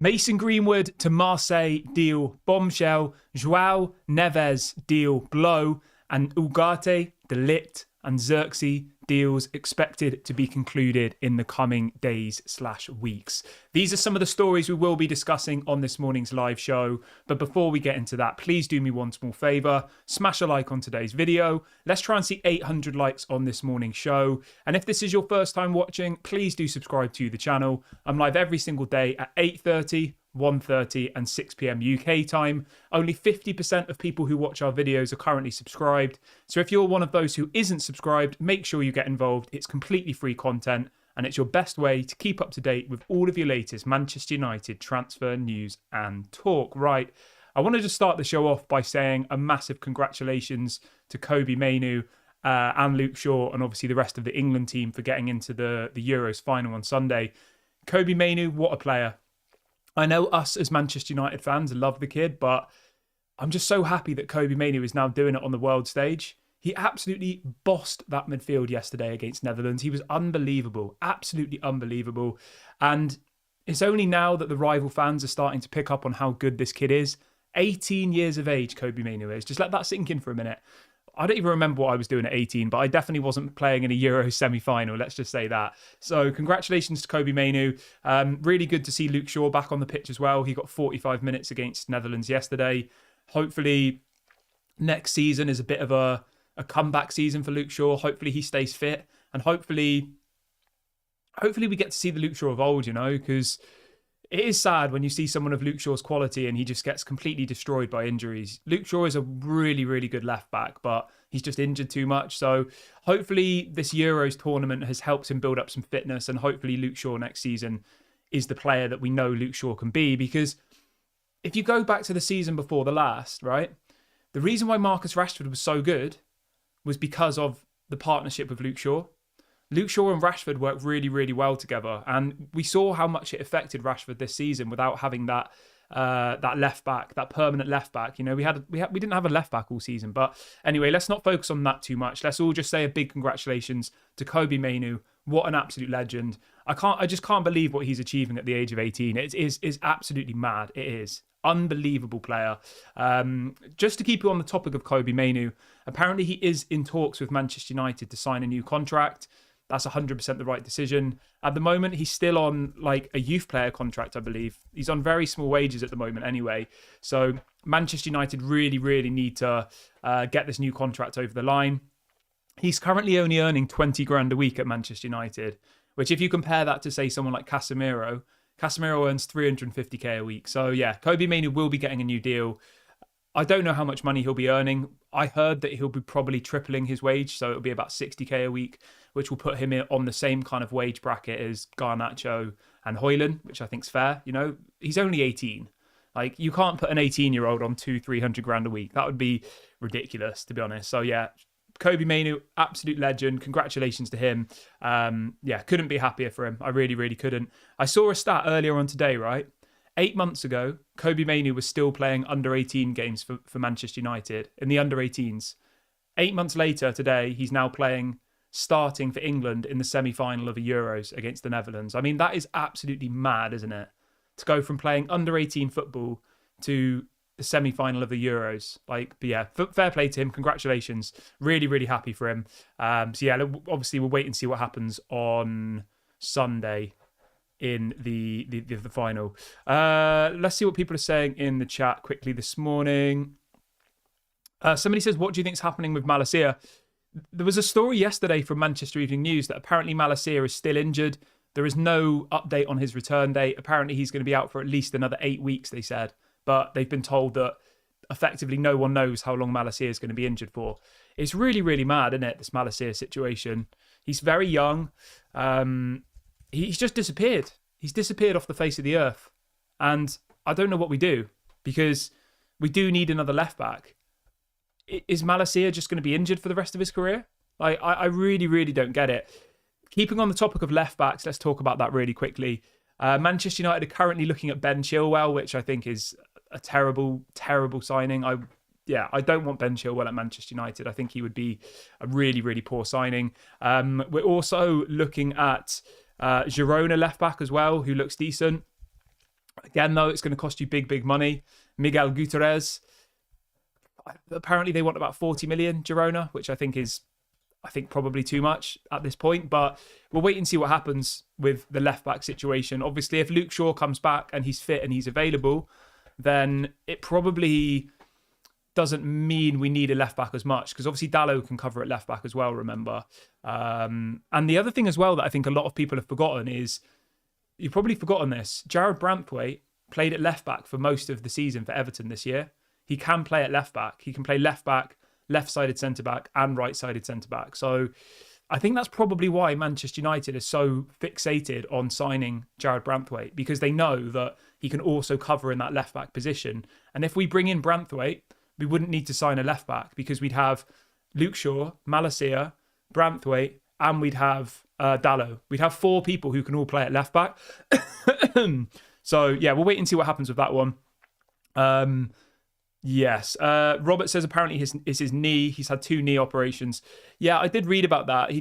Mason Greenwood to Marseille, deal bombshell. João, Neves, deal blow. And Ugarte, De Ligt and Zirkzee deals expected to be concluded in the coming days/weeks. These are some of the stories we will be discussing on this morning's live show. But before we get into that, please do me one small favour. Smash a like on today's video. Let's try and see 800 likes on this morning's show. And if this is your first time watching, please do subscribe to the channel. I'm live every single day at 8:30, 1:30 and 6 p.m. UK time. Only 50% of people who watch our videos are currently subscribed. So if you're one of those who isn't subscribed, make sure you get involved. It's completely free content and it's your best way to keep up to date with all of your latest Manchester United transfer news and talk. Right, I wanted to start the show off by saying a massive congratulations to Kobbie Mainoo and Luke Shaw and obviously the rest of the England team for getting into the Euros final on Sunday. Kobbie Mainoo, what a player. I know us as Manchester United fans love the kid, but I'm just so happy that Kobbie Mainoo is now doing it on the world stage. He absolutely bossed that midfield yesterday against Netherlands. He was unbelievable, absolutely unbelievable. And it's only now that the rival fans are starting to pick up on how good this kid is. 18 years of age, Kobbie Mainoo is. Just let that sink in for a minute. I don't even remember what I was doing at 18, but I definitely wasn't playing in a Euro semi-final, let's just say that. So congratulations to Kobbie Mainoo. Really good to see Luke Shaw back on the pitch as well. He got 45 minutes against Netherlands yesterday. Hopefully next season is a bit of a comeback season for Luke Shaw. Hopefully he stays fit and hopefully we get to see the Luke Shaw of old, you know, because it is sad when you see someone of Luke Shaw's quality and he just gets completely destroyed by injuries. Luke Shaw is a really, really good left back, but he's just injured too much. So hopefully this Euros tournament has helped him build up some fitness and hopefully Luke Shaw next season is the player that we know Luke Shaw can be. Because if you go back to the season before the last, right, the reason why Marcus Rashford was so good was because of the partnership with Luke Shaw. Luke Shaw and Rashford worked really, really well together, and we saw how much it affected Rashford this season without having that left back, that permanent left back. You know, we didn't have a left back all season, but anyway, let's not focus on that too much. Let's all just say a big congratulations to Kobbie Mainoo. What an absolute legend! I just can't believe what he's achieving at the age of 18. It is absolutely mad. It is. Unbelievable player. Just to keep you on the topic of Kobbie Mainoo, apparently he is in talks with Manchester United to sign a new contract. That's 100% the right decision. At the moment, he's still on like a youth player contract, I believe. He's on very small wages at the moment anyway. So Manchester United really, really need to get this new contract over the line. He's currently only earning 20 grand a week at Manchester United, which if you compare that to say someone like Casemiro earns 350k a week. So yeah, Kobbie Mainoo will be getting a new deal. I don't know how much money he'll be earning. I heard that he'll be probably tripling his wage, so it'll be about 60k a week, which will put him on the same kind of wage bracket as Garnacho and Højlund, which I think's fair. You know, he's only 18. Like, you can't put an 18-year-old on 200-300 grand a week. That would be ridiculous, to be honest. So yeah, Kobbie Mainoo, absolute legend. Congratulations to him. Yeah, couldn't be happier for him. I really, really couldn't. I saw a stat earlier on today, right? 8 months ago, Kobbie Mainoo was still playing under-18 games for Manchester United in the under-18s. 8 months later, today, he's now starting for England in the semi-final of the Euros against the Netherlands. I mean, that is absolutely mad, isn't it? To go from playing under-18 football to the semi-final of the Euros. Like, but yeah, fair play to him. Congratulations. Really, really happy for him. So yeah, obviously we'll wait and see what happens on Sunday in the final. Let's see what people are saying in the chat quickly this morning. Somebody says, what do you think is happening with Malacia? There was a story yesterday from Manchester Evening News that apparently Malacia is still injured. There is no update on his return date. Apparently he's going to be out for at least another 8 weeks, they said. But they've been told that effectively no one knows how long Malacia is going to be injured for. It's really, really mad, isn't it, this Malacia situation? He's very young. He's just disappeared. He's disappeared off the face of the earth. And I don't know what we do, because we do need another left back. Is Malacia just going to be injured for the rest of his career? I really, really don't get it. Keeping on the topic of left backs, let's talk about that really quickly. Manchester United are currently looking at Ben Chilwell, which I think is a terrible, terrible signing. I don't want Ben Chilwell at Manchester United. I think he would be a really, really poor signing. We're also looking at Girona left back as well, who looks decent. Again, though, it's going to cost you big money. Miguel Gutierrez, apparently they want about 40 million Girona, which I think probably too much at this point. But we'll wait and see what happens with the left-back situation. Obviously, if Luke Shaw comes back and he's fit and he's available, then it probably doesn't mean we need a left-back as much, because obviously Dalot can cover at left-back as well, remember. And the other thing as well that I think a lot of people have forgotten is, you've probably forgotten this, Jared Branthwaite played at left-back for most of the season for Everton this year. He can play at left-back. He can play left-back, left-sided centre-back and right-sided centre-back. So I think that's probably why Manchester United is so fixated on signing Jared Branthwaite, because they know that he can also cover in that left-back position. And if we bring in Branthwaite, we wouldn't need to sign a left-back, because we'd have Luke Shaw, Malacia, Branthwaite, and we'd have Dalot. We'd have 4 people who can all play at left-back. So, yeah, we'll wait and see what happens with that one. Yes. Robert says apparently it's his knee. He's had 2 knee operations. Yeah, I did read about that.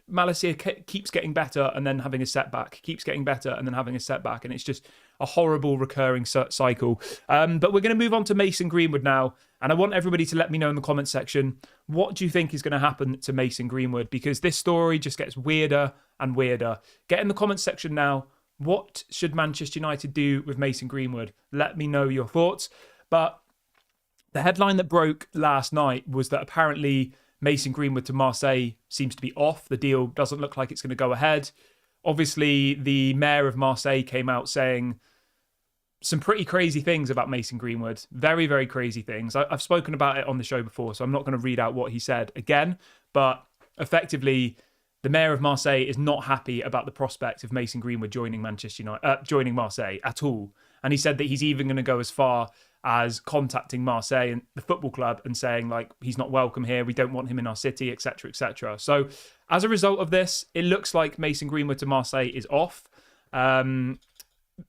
Malacia keeps getting better and then having a setback. Keeps getting better and then having a setback. And it's just a horrible recurring cycle. But we're going to move on to Mason Greenwood now. And I want everybody to let me know in the comment section, what do you think is going to happen to Mason Greenwood? Because this story just gets weirder and weirder. Get in the comment section now. What should Manchester United do with Mason Greenwood? Let me know your thoughts. But the headline that broke last night was that apparently Mason Greenwood to Marseille seems to be off. The deal doesn't look like it's going to go ahead. Obviously, the mayor of Marseille came out saying some pretty crazy things about Mason Greenwood. Very, very crazy things. I've spoken about it on the show before, so I'm not going to read out what he said again. But effectively, the mayor of Marseille is not happy about the prospect of Mason Greenwood joining joining Marseille at all. And he said that he's even going to go as far as contacting Marseille and the football club and saying, like, he's not welcome here. We don't want him in our city, etc., etc. So as a result of this, it looks like Mason Greenwood to Marseille is off.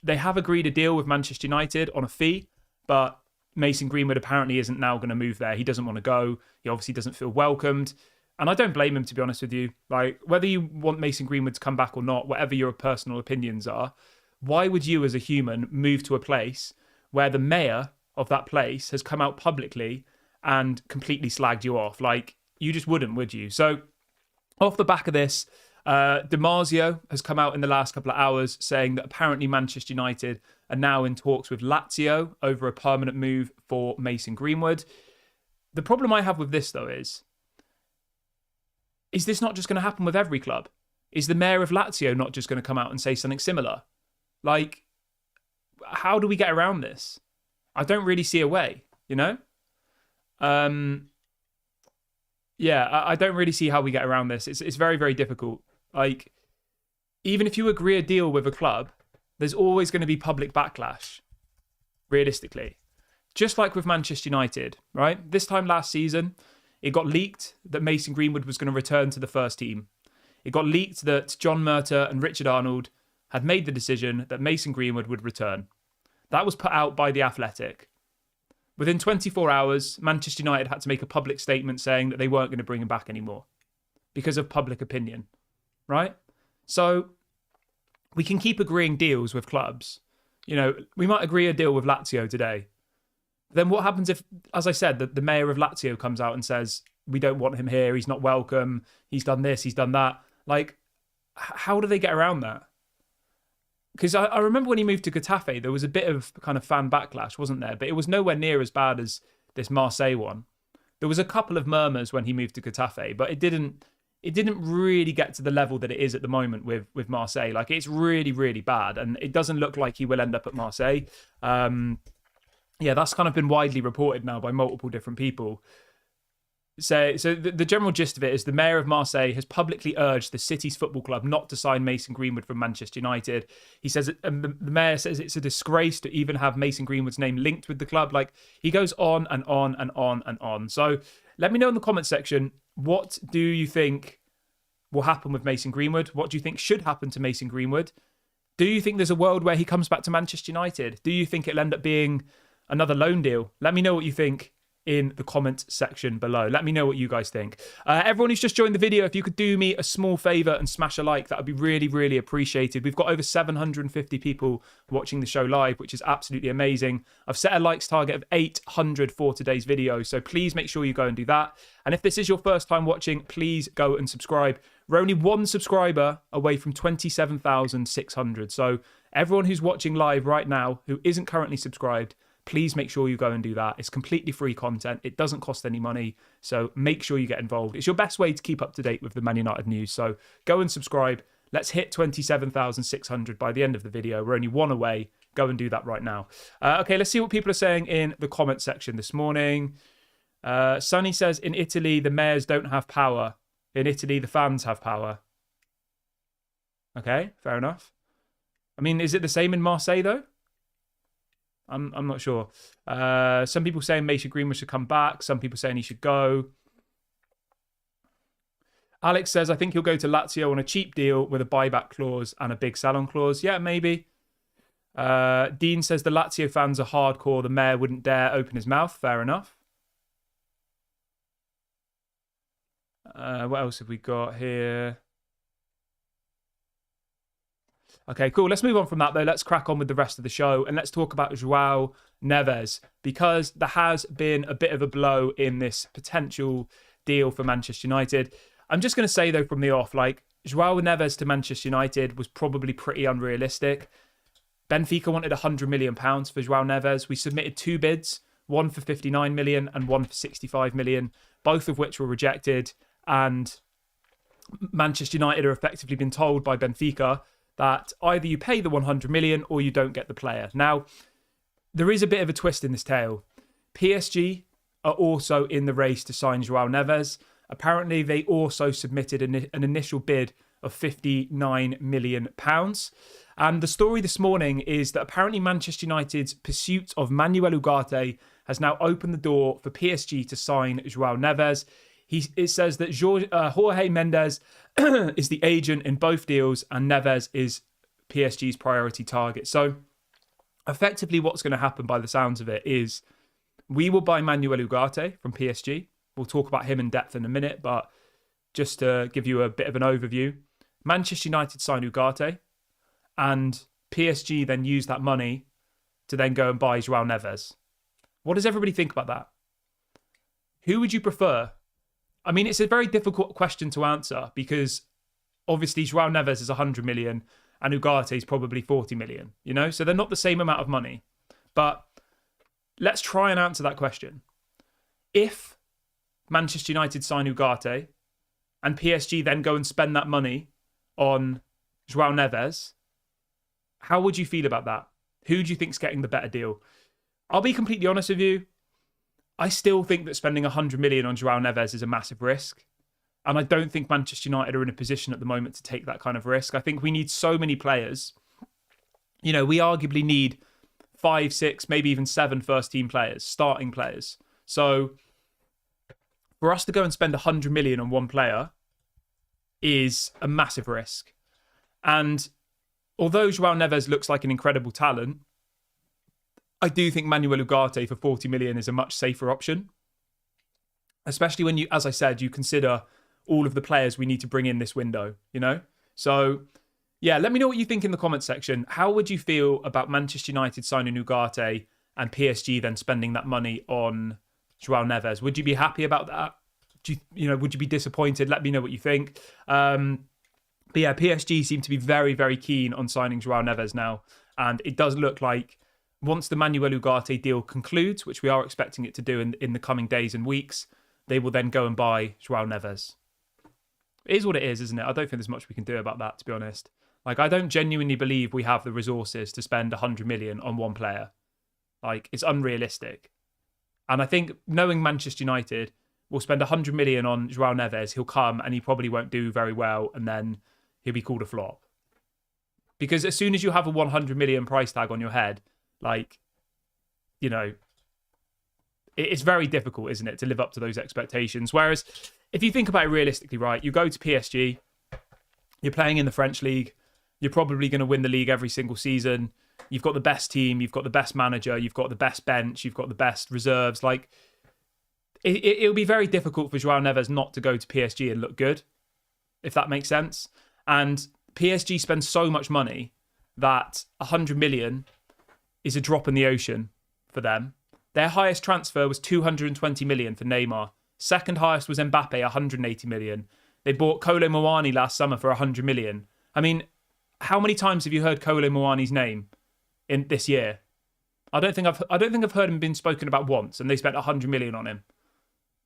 They have agreed a deal with Manchester United on a fee, but Mason Greenwood apparently isn't now going to move there. He doesn't want to go. He obviously doesn't feel welcomed. And I don't blame him, to be honest with you. Like, whether you want Mason Greenwood to come back or not, whatever your personal opinions are, why would you as a human move to a place where the mayor of that place has come out publicly and completely slagged you off? Like, you just wouldn't, would you? So off the back of this, Damasio has come out in the last couple of hours saying that apparently Manchester United are now in talks with Lazio over a permanent move for Mason Greenwood. The problem I have with this, though, is this not just going to happen with every club? Is the mayor of Lazio not just going to come out and say something similar? Like, how do we get around this? I don't really see a way, you know? Yeah, I don't really see how we get around this. It's very, very difficult. Like, even if you agree a deal with a club, there's always going to be public backlash, realistically. Just like with Manchester United, right? This time last season, it got leaked that Mason Greenwood was going to return to the first team. It got leaked that John Murtough and Richard Arnold had made the decision that Mason Greenwood would return. That was put out by The Athletic. Within 24 hours, Manchester United had to make a public statement saying that they weren't going to bring him back anymore because of public opinion, right? So we can keep agreeing deals with clubs. You know, we might agree a deal with Lazio today. Then what happens if, as I said, the mayor of Lazio comes out and says, we don't want him here, he's not welcome, he's done this, he's done that. Like, how do they get around that? Because I remember when he moved to Getafe, there was a bit of kind of fan backlash, wasn't there? But it was nowhere near as bad as this Marseille one. There was a couple of murmurs when he moved to Getafe, but it didn't really get to the level that it is at the moment with Marseille. Like, it's really, really bad, and it doesn't look like he will end up at Marseille. Yeah, that's kind of been widely reported now by multiple different people. So the general gist of it is the mayor of Marseille has publicly urged the city's football club not to sign Mason Greenwood from Manchester United. He says, the mayor says it's a disgrace to even have Mason Greenwood's name linked with the club. Like, he goes on and on and on and on. So let me know in the comment section, what do you think will happen with Mason Greenwood? What do you think should happen to Mason Greenwood? Do you think there's a world where he comes back to Manchester United? Do you think it'll end up being another loan deal? Let me know what you think in the comment section below. Let me know what you guys think. Everyone who's just joined the video, if you could do me a small favor and smash a like, that would be really, really appreciated. We've got over 750 people watching the show live, which is absolutely amazing. I've set a likes target of 800 for today's video, so please make sure you go and do that. And if this is your first time watching, please go and subscribe. We're only one subscriber away from 27,600. So everyone who's watching live right now who isn't currently subscribed, please make sure you go and do that. It's completely free content. It doesn't cost any money. So make sure you get involved. It's your best way to keep up to date with the Man United news. So go and subscribe. Let's hit 27,600 by the end of the video. We're only one away. Go and do that right now. Okay, let's see what people are saying in the comment section this morning. Sunny says, in Italy, the mayors don't have power. In Italy, the fans have power. Okay, fair enough. I mean, is it the same in Marseille, though? I'm not sure. Some people saying Mason Greenwood should come back. Some people saying he should go. Alex says, I think he'll go to Lazio on a cheap deal with a buyback clause and a big sell-on clause. Yeah, maybe. Dean says the Lazio fans are hardcore. The mayor wouldn't dare open his mouth. Fair enough. What else have we got here? Okay, cool. Let's move on from that, though. Let's crack on with the rest of the show and let's talk about João Neves, because there has been a bit of a blow in this potential deal for Manchester United. I'm just going to say, though, from the off, like, João Neves to Manchester United was probably pretty unrealistic. Benfica wanted £100 million for João Neves. We submitted two bids, one for 59 million and one for 65 million, both of which were rejected. And Manchester United are effectively been told by Benfica that either you pay the 100 million or you don't get the player. Now, there is a bit of a twist in this tale. PSG are also in the race to sign João Neves. Apparently, they also submitted an initial bid of £59 million. And the story this morning is that apparently Manchester United's pursuit of Manuel Ugarte has now opened the door for PSG to sign João Neves. It says that Jorge Mendes is the agent in both deals and Neves is PSG's priority target. So effectively what's going to happen by the sounds of it is we will buy Manuel Ugarte from PSG. We'll talk about him in depth in a minute, but just to give you a bit of an overview, Manchester United sign Ugarte and PSG then use that money to then go and buy João Neves. What does everybody think about that? Who would you prefer? I mean, it's a very difficult question to answer because obviously João Neves is 100 million and Ugarte is probably 40 million, you know? So they're not the same amount of money. But let's try and answer that question. If Manchester United sign Ugarte and PSG then go and spend that money on João Neves, how would you feel about that? Who do you think's getting the better deal? I'll be completely honest with you. I still think that spending 100 million on João Neves is a massive risk. And I don't think Manchester United are in a position at the moment to take that kind of risk. I think we need so many players. You know, we arguably need 5, 6, maybe even 7 first-team players, starting players. So for us to go and spend 100 million on one player is a massive risk. And although João Neves looks like an incredible talent, I do think Manuel Ugarte for 40 million is a much safer option. Especially when you, as I said, you consider all of the players we need to bring in this window, you know? So, yeah, let me know what you think in the comment section. How would you feel about Manchester United signing Ugarte and PSG then spending that money on João Neves? Would you be happy about that? Would you be disappointed? Let me know what you think. But yeah, PSG seem to be very, very keen on signing João Neves now. And it does look like once the Manuel Ugarte deal concludes, which we are expecting it to do in the coming days and weeks, they will then go and buy João Neves. It is what it is, isn't it? I don't think there's much we can do about that, to be honest. Like, I don't genuinely believe we have the resources to spend 100 million on one player. Like, it's unrealistic. And I think knowing Manchester United will spend 100 million on João Neves, he'll come and he probably won't do very well and then he'll be called a flop. Because as soon as you have a 100 million price tag on your head, like, you know, it's very difficult, isn't it, to live up to those expectations. Whereas if you think about it realistically, right, you go to PSG, you're playing in the French league, you're probably going to win the league every single season. You've got the best team, you've got the best manager, you've got the best bench, you've got the best reserves. Like, it'll be very difficult for João Neves not to go to PSG and look good, if that makes sense. And PSG spends so much money that 100 million is a drop in the ocean for them. Their highest transfer was 220 million for Neymar. Second highest was Mbappe, 180 million. They bought Kolo Muani last summer for 100 million. I mean, how many times have you heard Kolo Muani's name in this year? I don't think I've heard him being spoken about once, and they spent 100 million on him.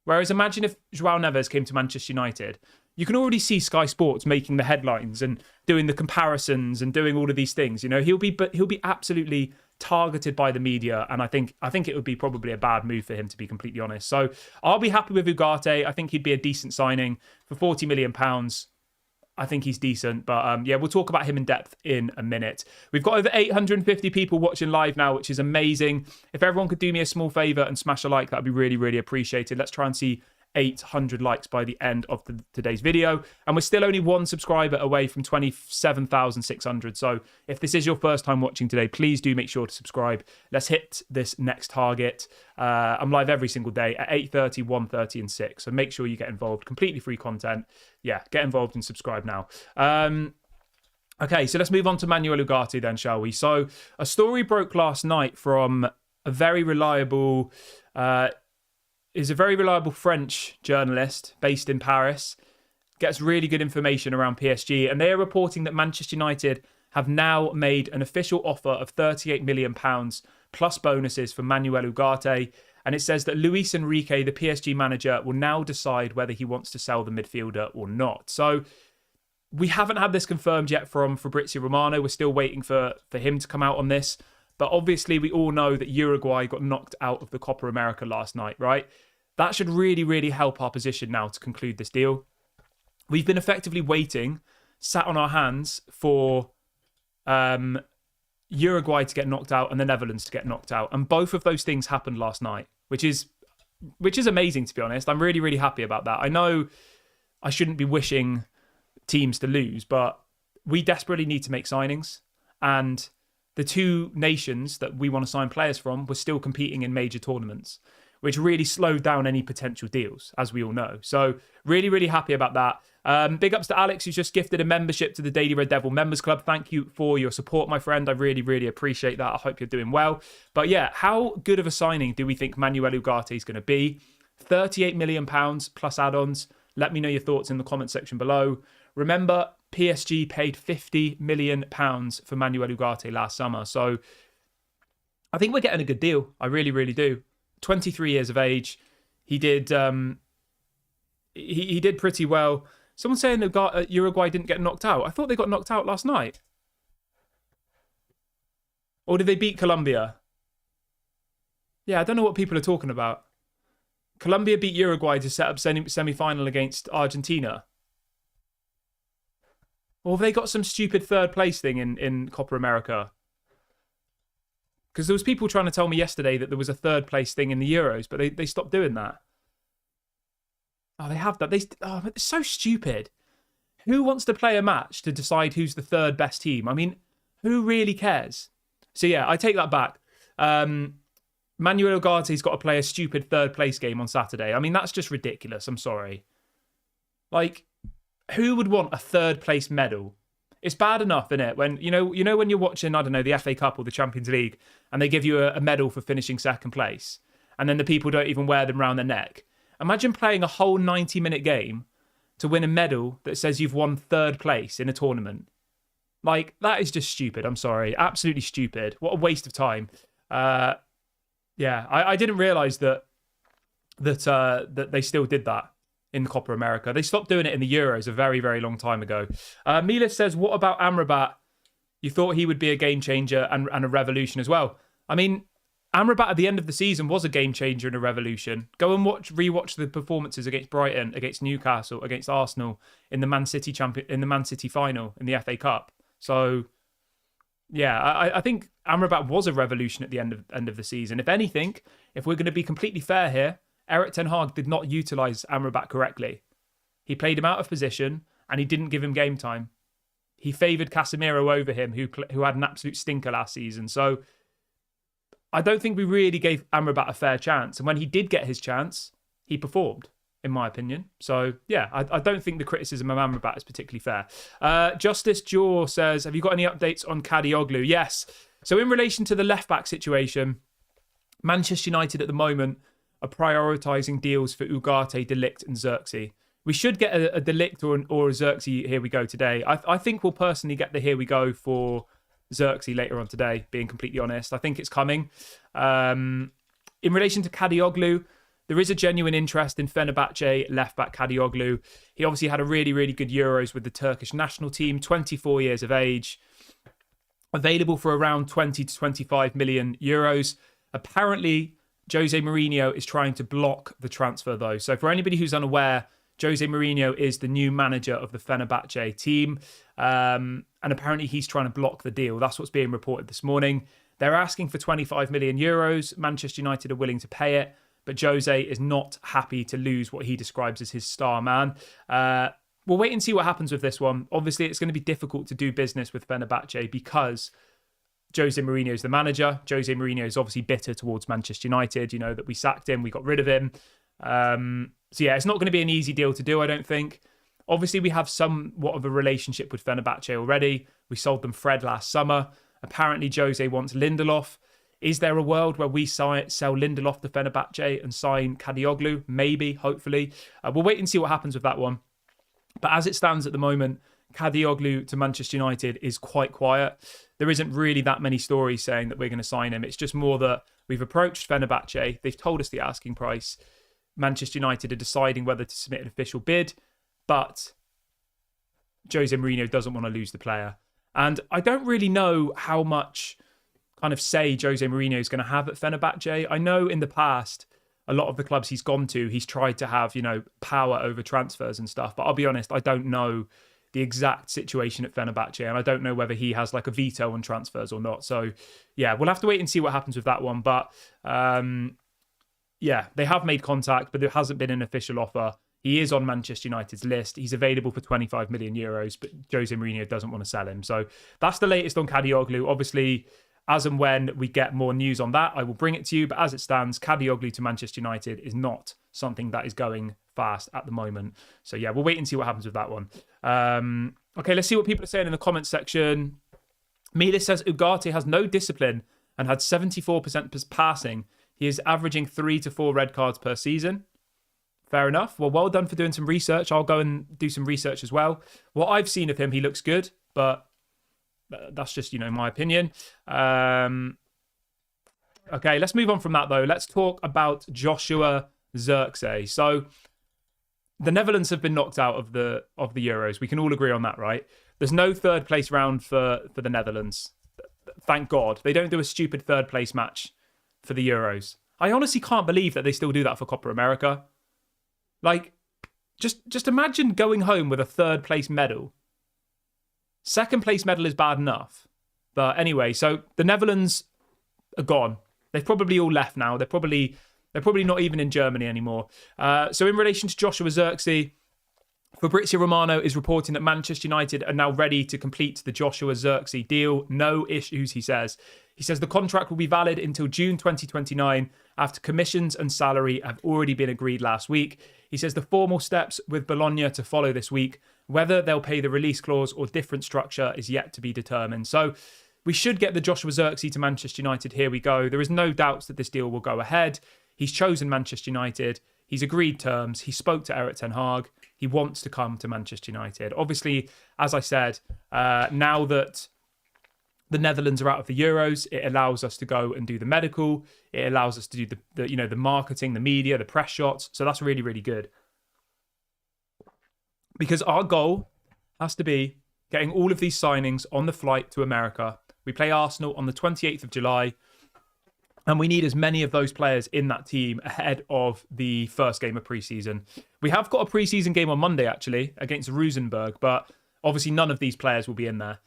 Whereas imagine if João Neves came to Manchester United. You can already see Sky Sports making the headlines and doing the comparisons and doing all of these things. You know, he'll be absolutely targeted by the media, and I think it would be probably a bad move for him, to be completely honest. So I'll be happy with Ugarte. I think he'd be a decent signing for £40 million. I think he's decent, but yeah, we'll talk about him in depth in a minute. We've got over 850 people watching live now, which is amazing. If everyone could do me a small favour and smash a like, that'd be really, really appreciated. Let's try and see 800 likes by the end of today's video, and we're still only one subscriber away from 27,600. So if this is your first time watching today, please do make sure to subscribe. Let's hit this next target. I'm live every single day at 8:30, 1:30 and 6, so make sure you get involved. Completely free content. Yeah, get involved and subscribe now. Okay, so let's move on to Manuel Ugarte then, shall we? So a story broke last night from a very reliable French journalist based in Paris, gets really good information around PSG, and they are reporting that Manchester United have now made an official offer of £38 million plus bonuses for Manuel Ugarte, and it says that Luis Enrique, the PSG manager, will now decide whether he wants to sell the midfielder or not. So we haven't had this confirmed yet from Fabrizio Romano. We're still waiting for him to come out on this. But obviously, we all know that Uruguay got knocked out of the Copa America last night, right? That should really, really help our position now to conclude this deal. We've been effectively waiting, sat on our hands for Uruguay to get knocked out and the Netherlands to get knocked out. And both of those things happened last night, which is amazing, to be honest. I'm really, really happy about that. I know I shouldn't be wishing teams to lose, but we desperately need to make signings. And the two nations that we want to sign players from were still competing in major tournaments, which really slowed down any potential deals, as we all know. So really, really happy about that. Big ups to Alex, who's just gifted a membership to the Daily Red Devil Members Club. Thank you for your support, my friend. I really, really appreciate that. I hope you're doing well. But yeah, how good of a signing do we think Manuel Ugarte is going to be? £38 million plus add-ons. Let me know your thoughts in the comment section below. Remember, PSG paid £50 million for Manuel Ugarte last summer. So I think we're getting a good deal. I really, really do. 23 years of age. He did he did pretty well. Someone's saying that Uruguay didn't get knocked out. I thought they got knocked out last night. Or did they beat Colombia? Yeah, I don't know what people are talking about. Colombia beat Uruguay to set up semi-final against Argentina. Or have they got some stupid third place thing in Copa America? Because there was people trying to tell me yesterday that there was a third place thing in the Euros, but they stopped doing that. Oh, they have that. It's so stupid. Who wants to play a match to decide who's the third best team? I mean, who really cares? So yeah, I take that back. Manuel Ugarte's got to play a stupid third place game on Saturday. I mean, that's just ridiculous. I'm sorry. Like, who would want a third place medal? It's bad enough, isn't it? When you know when you're watching, I don't know, the FA Cup or the Champions League, and they give you a medal for finishing second place, and then the people don't even wear them round their neck. Imagine playing a whole 90-minute game to win a medal that says you've won third place in a tournament. Like, that is just stupid. I'm sorry, absolutely stupid. What a waste of time. Yeah, I didn't realise that they still did that in Copa America. They stopped doing it in the Euros a very, very long time ago. Mila says, what about Amrabat? You thought he would be a game changer and a revolution as well. I mean, Amrabat at the end of the season was a game changer and a revolution. Go and rewatch the performances against Brighton, against Newcastle, against Arsenal in the Man City final in the FA Cup. So yeah, I think Amrabat was a revolution at the end of the season. If anything, if we're going to be completely fair here, Erik ten Hag did not utilise Amrabat correctly. He played him out of position and he didn't give him game time. He favoured Casemiro over him, who had an absolute stinker last season. So I don't think we really gave Amrabat a fair chance. And when he did get his chance, he performed, in my opinion. So, yeah, I don't think the criticism of Amrabat is particularly fair. Justice Jaw says, have you got any updates on Kadioglu? Yes. So in relation to the left-back situation, Manchester United at the moment are prioritising deals for Ugarte, De Ligt and Zirkzee. We should get a De Ligt or a Zirkzee here we go today. I think we'll personally get the here we go for Zirkzee later on today, being completely honest. I think it's coming. In relation to Kadioglu, there is a genuine interest in Fenerbahce left-back Kadioglu. He obviously had a really, really good Euros with the Turkish national team, 24 years of age, available for around 20 to 25 million euros. Apparently, Jose Mourinho is trying to block the transfer, though. So for anybody who's unaware, Jose Mourinho is the new manager of the Fenerbahce team. And apparently he's trying to block the deal. That's what's being reported this morning. They're asking for 25 million euros. Manchester United are willing to pay it. But Jose is not happy to lose what he describes as his star man. We'll wait and see what happens with this one. Obviously, it's going to be difficult to do business with Fenerbahce because Jose Mourinho is the manager. Jose Mourinho is obviously bitter towards Manchester United, that we sacked him, we got rid of him. So yeah, it's not going to be an easy deal to do, I don't think. Obviously, we have somewhat of a relationship with Fenerbahce already. We sold them Fred last summer. Apparently, Jose wants Lindelof. Is there a world where we sell Lindelof to Fenerbahce and sign Kadioglu? Maybe, hopefully. We'll wait and see what happens with that one. But as it stands at the moment, Kadioglu to Manchester United is quite quiet. There isn't really that many stories saying that we're going to sign him. It's just more that we've approached Fenerbahce. They've told us the asking price. Manchester United are deciding whether to submit an official bid. But Jose Mourinho doesn't want to lose the player. And I don't really know how much kind of say Jose Mourinho is going to have at Fenerbahce. I know in the past, a lot of the clubs he's gone to, he's tried to have, power over transfers and stuff. But I'll be honest, I don't know the exact situation at Fenerbahce, and I don't know whether he has like a veto on transfers or not. So, yeah, we'll have to wait and see what happens with that one. But, yeah, they have made contact, but there hasn't been an official offer. He is on Manchester United's list. He's available for 25 million euros, but Jose Mourinho doesn't want to sell him. So that's the latest on Kadioglu. Obviously, as and when we get more news on that, I will bring it to you. But as it stands, Kadioglu to Manchester United is not something that is going fast at the moment. So yeah, we'll wait and see what happens with that one. Okay, let's see what people are saying in the comments section. Milas says Ugarte has no discipline and had 74% passing. He is averaging 3 to 4 red cards per season. Fair enough. Well done for doing some research. I'll go and do some research as well. What I've seen of him, he looks good, but that's just, my opinion. Okay, let's move on from that, though. Let's talk about Joshua Zirkzee. So the Netherlands have been knocked out of the Euros. We can all agree on that, right? There's no third place round for the Netherlands. Thank God. They don't do a stupid third place match for the Euros. I honestly can't believe that they still do that for Copa America. Like, just imagine going home with a third place medal. Second place medal is bad enough. But anyway, so the Netherlands are gone. They've probably all left now. They're probably not even in Germany anymore. So in relation to Joshua Zirkzee, Fabrizio Romano is reporting that Manchester United are now ready to complete the Joshua Zirkzee deal. No issues, he says. He says the contract will be valid until June 2029 after commissions and salary have already been agreed last week. He says the formal steps with Bologna to follow this week. Whether they'll pay the release clause or different structure is yet to be determined. So we should get the Joshua Zirkzee to Manchester United. Here we go. There is no doubts that this deal will go ahead. He's chosen Manchester United. He's agreed terms. He spoke to Erik ten Hag. He wants to come to Manchester United. Obviously, as I said, now that the Netherlands are out of the Euros, it allows us to go and do the medical. It allows us to do the marketing, the media, the press shots. So that's really, really good. Because our goal has to be getting all of these signings on the flight to America. We play Arsenal on the 28th of July. And we need as many of those players in that team ahead of the first game of pre-season. We have got a pre-season game on Monday, actually, against Rosenborg. But obviously none of these players will be in there.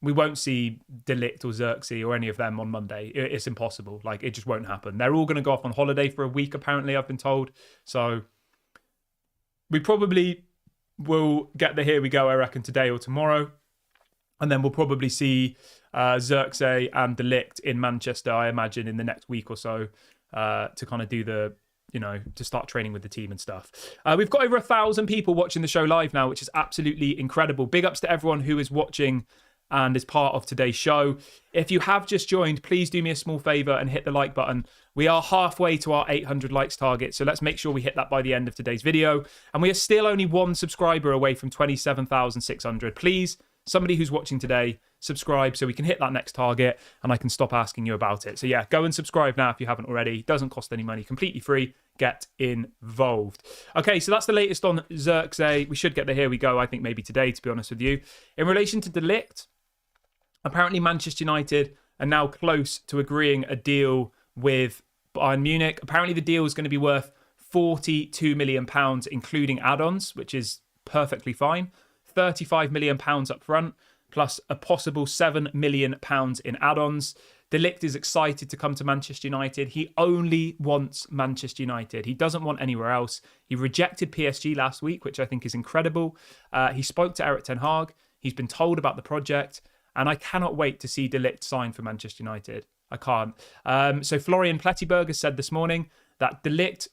We won't see De Ligt or Zirkzee or any of them on Monday. It's impossible. Like, it just won't happen. They're all going to go off on holiday for a week, apparently, I've been told. So we probably will get the here we go, I reckon, today or tomorrow. And then we'll probably see Zirkzee and De Ligt in Manchester, I imagine, in the next week or so to kind of do the to start training with the team and stuff. We've got over 1,000 people watching the show live now, which is absolutely incredible. Big ups to everyone who is watching and is part of today's show. If you have just joined, please do me a small favor and hit the like button. We are halfway to our 800 likes target, so let's make sure we hit that by the end of today's video. And we are still only one subscriber away from 27,600. Please, somebody who's watching today, subscribe so we can hit that next target and I can stop asking you about it. So yeah, go and subscribe now if you haven't already. Doesn't cost any money, completely free. Get involved. Okay, so that's the latest on Zirkzee. We should get the here we go, I think maybe today, to be honest with you. In relation to De Ligt, apparently Manchester United are now close to agreeing a deal with Bayern Munich. Apparently the deal is going to be worth £42 million, including add-ons, which is perfectly fine. £35 million up front, plus a possible £7 million in add-ons. De Ligt is excited to come to Manchester United. He only wants Manchester United. He doesn't want anywhere else. He rejected PSG last week, which I think is incredible. He spoke to Erik ten Hag. He's been told about the project. And I cannot wait to see De Ligt sign for Manchester United. I can't. So Florian Plettenberg has said this morning that De Ligt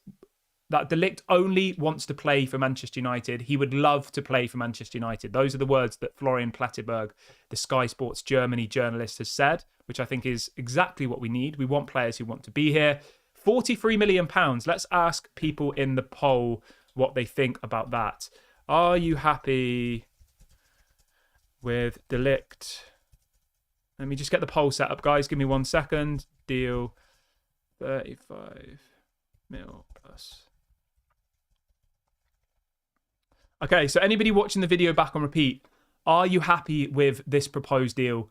only wants to play for Manchester United. He would love to play for Manchester United. Those are the words that Florian Plettenberg, the Sky Sports Germany journalist, has said, which I think is exactly what we need. We want players who want to be here. £43 million. Let's ask people in the poll what they think about that. Are you happy with De Ligt? Let me just get the poll set up, guys. Give me 1 second. Deal 35 mil plus. Okay, so anybody watching the video back on repeat, are you happy with this proposed deal?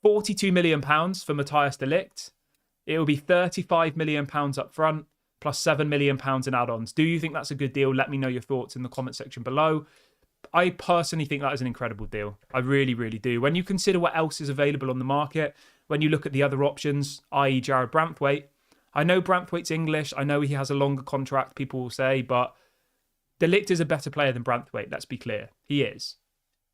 £42 million for Matthijs de Ligt. It will be £35 million up front, plus £7 million in add-ons. Do you think that's a good deal? Let me know your thoughts in the comment section below. I personally think that is an incredible deal. I really, really do. When you consider what else is available on the market, when you look at the other options, i.e. Jared Branthwaite, I know Branthwaite's English. I know he has a longer contract, people will say, but De Ligt is a better player than Branthwaite. Let's be clear. He is.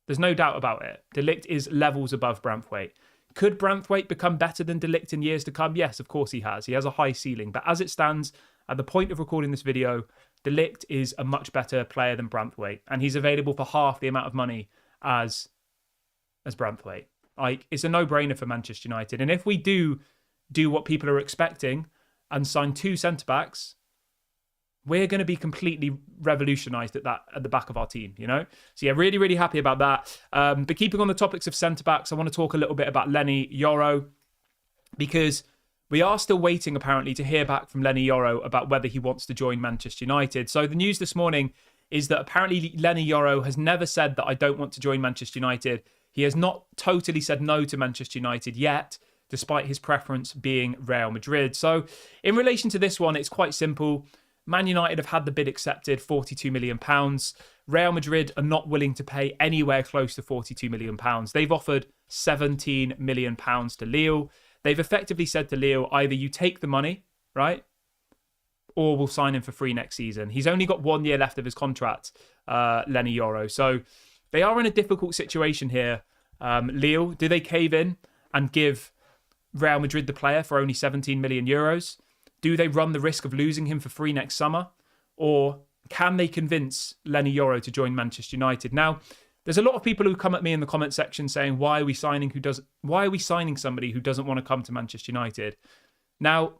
There's no doubt about it. De Ligt is levels above Branthwaite. Could Branthwaite become better than De Ligt in years to come? Yes, of course he has. He has a high ceiling. But as it stands, at the point of recording this video, De Ligt is a much better player than Branthwaite. And he's available for half the amount of money as Branthwaite. Like, it's a no-brainer for Manchester United. And if we do what people are expecting and sign 2 centre-backs, we're going to be completely revolutionised at the back of our team, So yeah, really, really happy about that. But keeping on the topics of centre-backs, I want to talk a little bit about Lenny Yoro, because we are still waiting, apparently, to hear back from Lenny Yoro about whether he wants to join Manchester United. So the news this morning is that apparently Lenny Yoro has never said that I don't want to join Manchester United. He has not totally said no to Manchester United yet, despite his preference being Real Madrid. So in relation to this one, it's quite simple. Man United have had the bid accepted, £42 million. Real Madrid are not willing to pay anywhere close to £42 million. They've offered £17 million to Lille. They've effectively said to Lille, either you take the money, right, or we'll sign him for free next season. He's only got 1 year left of his contract, Lenny Yoro. So they are in a difficult situation here. Lille, do they cave in and give Real Madrid the player for only 17 million euros? Do they run the risk of losing him for free next summer? Or can they convince Lenny Yoro to join Manchester United? Now, there's a lot of people who come at me in the comment section saying, why are we signing somebody who doesn't want to come to Manchester United? Now,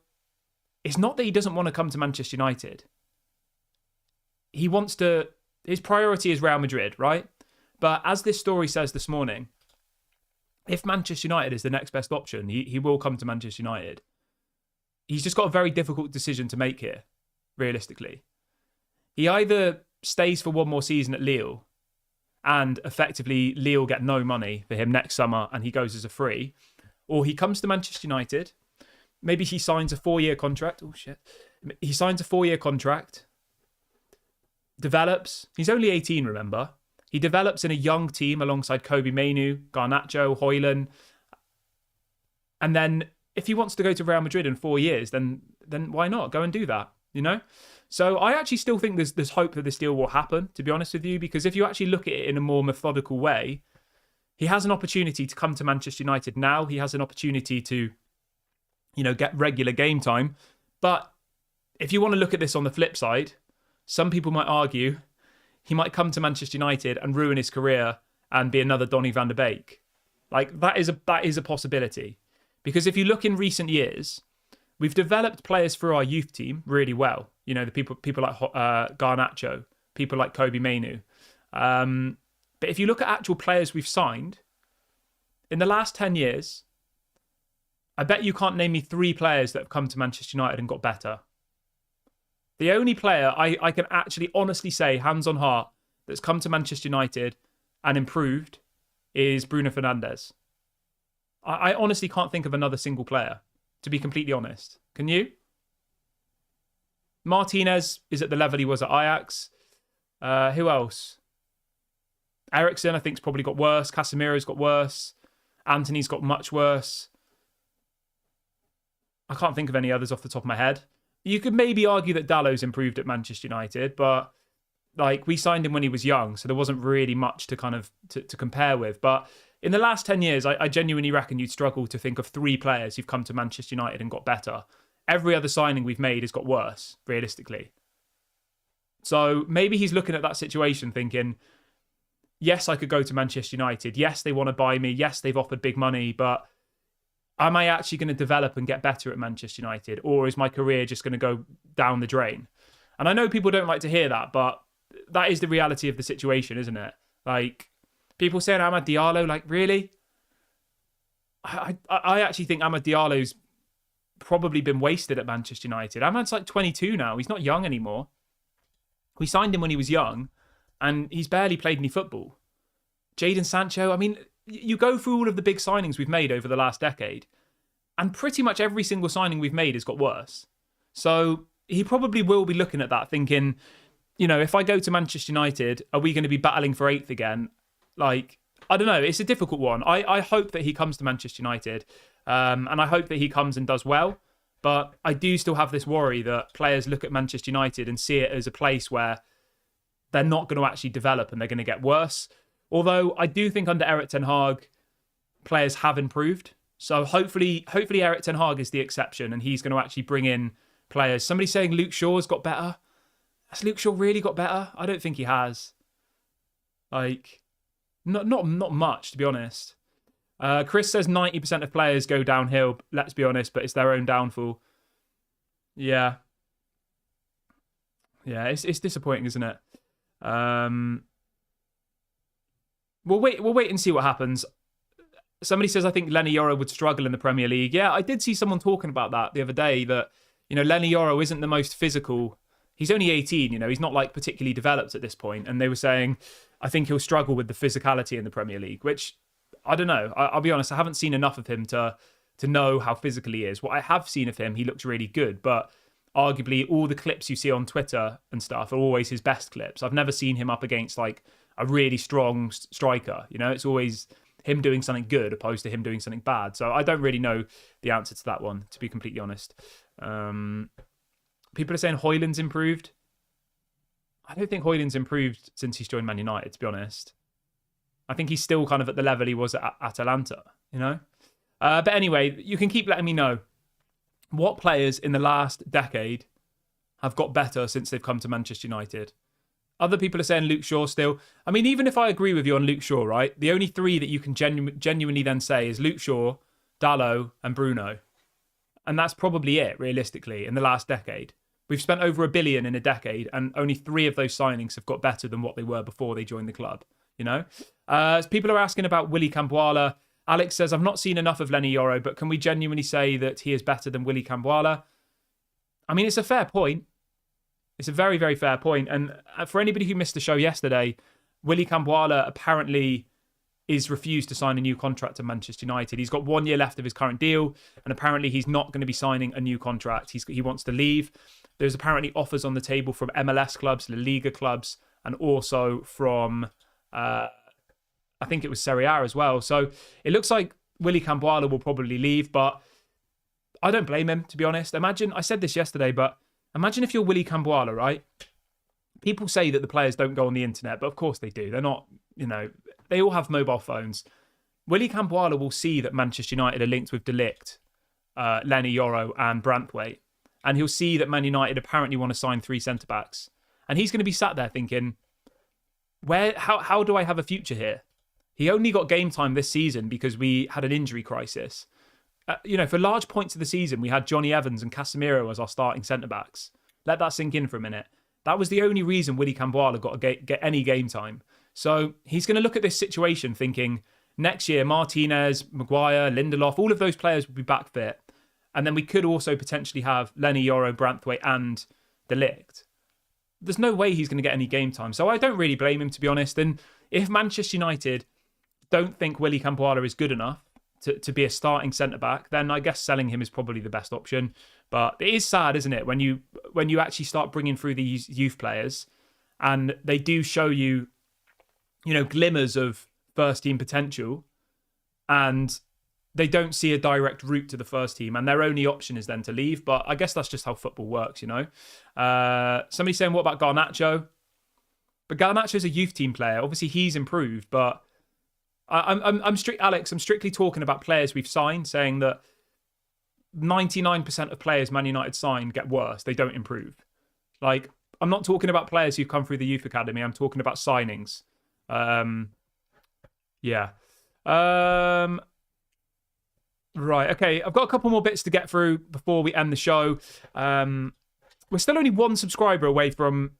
it's not that he doesn't want to come to Manchester United. His priority is Real Madrid, right? But as this story says this morning, if Manchester United is the next best option, he will come to Manchester United. He's just got a very difficult decision to make here, realistically. He either stays for one more season at Lille, and effectively Lille get no money for him next summer and he goes as a free, or he comes to Manchester United, maybe he signs a 4-year contract. Oh, shit. He signs a 4-year contract, develops. He's only 18, remember. He develops in a young team alongside Kobe Mainoo, Garnacho, Højlund. And then if he wants to go to Real Madrid in 4 years, then why not? Go and do that, So I actually still think there's hope that this deal will happen, to be honest with you, because if you actually look at it in a more methodical way, he has an opportunity to come to Manchester United now. He has an opportunity to, get regular game time. But if you want to look at this on the flip side, some people might argue he might come to Manchester United and ruin his career and be another Donny van de Beek. Like, that is a possibility. Because if you look in recent years, we've developed players for our youth team really well. You know, the people like Garnacho, people like Kobe Mainoo. But if you look at actual players we've signed, in the last 10 years, I bet you can't name me 3 players that have come to Manchester United and got better. The only player I can actually honestly say, hands on heart, that's come to Manchester United and improved is Bruno Fernandes. I honestly can't think of another single player, to be completely honest. Can you? Martinez is at the level he was at Ajax. Who else? Eriksen, I think, has probably got worse. Casemiro's got worse. Anthony's got much worse. I can't think of any others off the top of my head. You could maybe argue that Dallow's improved at Manchester United, but like, we signed him when he was young, so there wasn't really much to kind of to compare with. But in the last 10 years, I genuinely reckon you'd struggle to think of 3 players who've come to Manchester United and got better. Every other signing we've made has got worse, realistically. So maybe he's looking at that situation thinking, yes, I could go to Manchester United. Yes, they want to buy me. Yes, they've offered big money, but am I actually going to develop and get better at Manchester United? Or is my career just going to go down the drain? And I know people don't like to hear that, but that is the reality of the situation, isn't it? Like, people saying Amad Diallo, like, really? I actually think Amad Diallo's probably been wasted at Manchester United. Amad's like 22 now. He's not young anymore. We signed him when he was young, and he's barely played any football. Jadon Sancho, I mean, you go through all of the big signings we've made over the last decade, and pretty much every single signing we've made has got worse. So he probably will be looking at that thinking, you know, if I go to Manchester United, are we going to be battling for 8th again? Like, I don't know. It's a difficult one. I hope that he comes to Manchester United, and I hope that he comes and does well. But I do still have this worry that players look at Manchester United and see it as a place where they're not going to actually develop and they're going to get worse. Although I do think under Erik ten Hag, players have improved. So hopefully Erik ten Hag is the exception and he's going to actually bring in players. Somebody's saying Luke Shaw's got better. Has Luke Shaw really got better? I don't think he has. Like, not much, to be honest. Chris says 90% of players go downhill. Let's be honest, but it's their own downfall. Yeah. Yeah, it's disappointing, isn't it? We'll wait and see what happens. Somebody says, I think Lenny Yoro would struggle in the Premier League. Yeah, I did see someone talking about that the other day, that, you know, Lenny Yoro isn't the most physical. He's only 18, you know, he's not like particularly developed at this point. And they were saying, I think he'll struggle with the physicality in the Premier League, which, I don't know. I'll be honest, I haven't seen enough of him to know how physical he is. What I have seen of him, he looks really good, but arguably all the clips you see on Twitter and stuff are always his best clips. I've never seen him up against like a really strong striker. You know, it's always him doing something good opposed to him doing something bad. So I don't really know the answer to that one, to be completely honest. People are saying Højlund's improved. I don't think Højlund's improved since he's joined Man United, to be honest. I think he's still kind of at the level he was at Atalanta, you know? But anyway, you can keep letting me know what players in the last decade have got better since they've come to Manchester United. Other people are saying Luke Shaw still. I mean, even if I agree with you on Luke Shaw, right? The only 3 that you can genuinely then say is Luke Shaw, Dalot and Bruno. And that's probably it, realistically, in the last decade. We've spent over $1 billion in a decade, and only 3 of those signings have got better than what they were before they joined the club, you know? People are asking about Willy Camboala. Alex says, I've not seen enough of Lenny Yoro, but can we genuinely say that he is better than Willy Camboala? I mean, it's a fair point. It's a very, very fair point. And for anybody who missed the show yesterday, Willy Camboala apparently is refused to sign a new contract at Manchester United. He's got 1 year left of his current deal, and apparently he's not going to be signing a new contract. He wants to leave. There's apparently offers on the table from MLS clubs, La Liga clubs, and also from, I think it was Serie A as well. So it looks like Willy Camboala will probably leave, but I don't blame him, to be honest. Imagine, I said this yesterday, but imagine if you're Willy Camboala, right? People say that the players don't go on the internet, but of course they do. They're not, you know, they all have mobile phones. Willy Camboala will see that Manchester United are linked with De Ligt, Lenny Yoro and Branthwaite. and he'll see that Man United apparently want to sign 3 centre-backs. And he's going to be sat there thinking, how do I have a future here? He only got game time this season because we had an injury crisis. For large points of the season, we had Johnny Evans and Casemiro as our starting centre-backs. Let that sink in for a minute. That was the only reason Willy Camboala got to get any game time. So he's going to look at this situation thinking, next year, Martinez, Maguire, Lindelof, all of those players will be back fit. And then we could also potentially have Lenny Yoro, Branthwaite and De Ligt. There's no way he's going to get any game time. So I don't really blame him, to be honest. And if Manchester United don't think Willy Camboala is good enough to be a starting centre-back, then I guess selling him is probably the best option. But it is sad, isn't it, when you actually start bringing through these youth players and they do show you, glimmers of first-team potential and they don't see a direct route to the first team and their only option is then to leave. But I guess that's just how football works, Somebody saying, what about Garnacho? But Garnacho's a youth team player. Obviously, he's improved, but I'm strictly talking about players we've signed, saying that 99% of players Man United signed get worse. They don't improve. Like, I'm not talking about players who've come through the youth academy. I'm talking about signings. Right, okay. I've got a couple more bits to get through before we end the show. We're still only 1 subscriber away from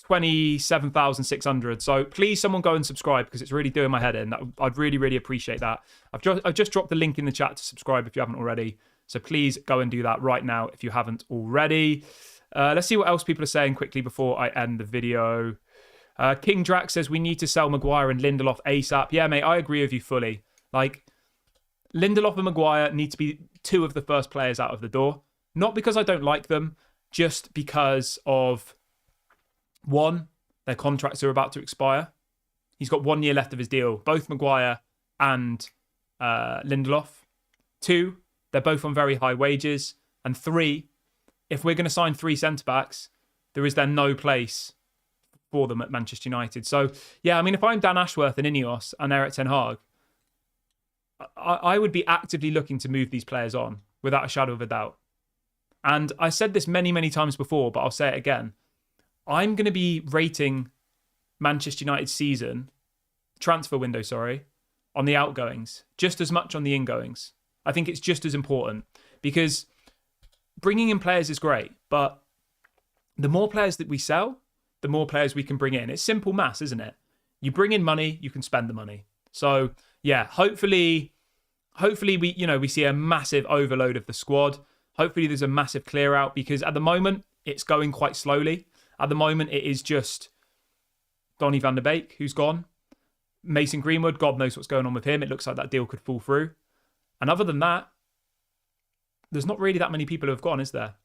27,600. So please, someone go and subscribe because it's really doing my head in. I'd really, really appreciate that. I've just dropped the link in the chat to subscribe if you haven't already. So please go and do that right now if you haven't already. Let's see what else people are saying quickly before I end the video. King Drax says we need to sell Maguire and Lindelof ASAP. Yeah, mate, I agree with you fully. Like, Lindelof and Maguire need to be 2 of the first players out of the door. Not because I don't like them, just because of, 1, their contracts are about to expire. He's got 1 year left of his deal, both Maguire and Lindelof. 2, they're both on very high wages. And 3, if we're going to sign 3 centre-backs, there is then no place for them at Manchester United. So, yeah, I mean, if I'm Dan Ashworth and Ineos and Erik ten Hag, I would be actively looking to move these players on without a shadow of a doubt. And I said this many, many times before, but I'll say it again. I'm going to be rating Manchester United's transfer window, on the outgoings, just as much on the ingoings. I think it's just as important because bringing in players is great, but the more players that we sell, the more players we can bring in. It's simple maths, isn't it? You bring in money, you can spend the money. So yeah, hopefully we see a massive overload of the squad. Hopefully there's a massive clear out because at the moment it's going quite slowly. At the moment it is just Donny van der Beek who's gone. Mason Greenwood, God knows what's going on with him. It looks like that deal could fall through. And other than that, there's not really that many people who have gone, is there?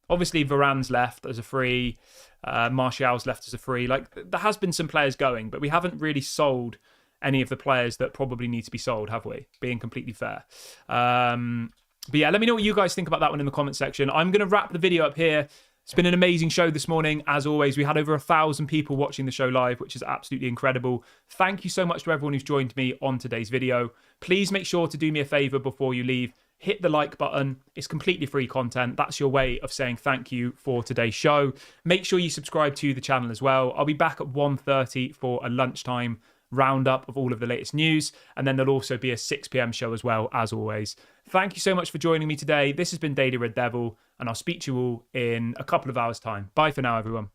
Obviously Varane's left as a free. Martial's left as a free. Like, there has been some players going, but we haven't really sold any of the players that probably need to be sold, have we? Being completely fair. But yeah, let me know what you guys think about that one in the comment section. I'm going to wrap the video up here. It's been an amazing show this morning. As always, we had over 1,000 people watching the show live, which is absolutely incredible. Thank you so much to everyone who's joined me on today's video. Please make sure to do me a favor before you leave. Hit the like button. It's completely free content. That's your way of saying thank you for today's show. Make sure you subscribe to the channel as well. I'll be back at 1:30 for a lunchtime roundup of all of the latest news. And then there'll also be a 6 p.m. show as well, as always. Thank you so much for joining me today. This has been Daily Red Devil, and I'll speak to you all in a couple of hours' time. Bye for now, everyone.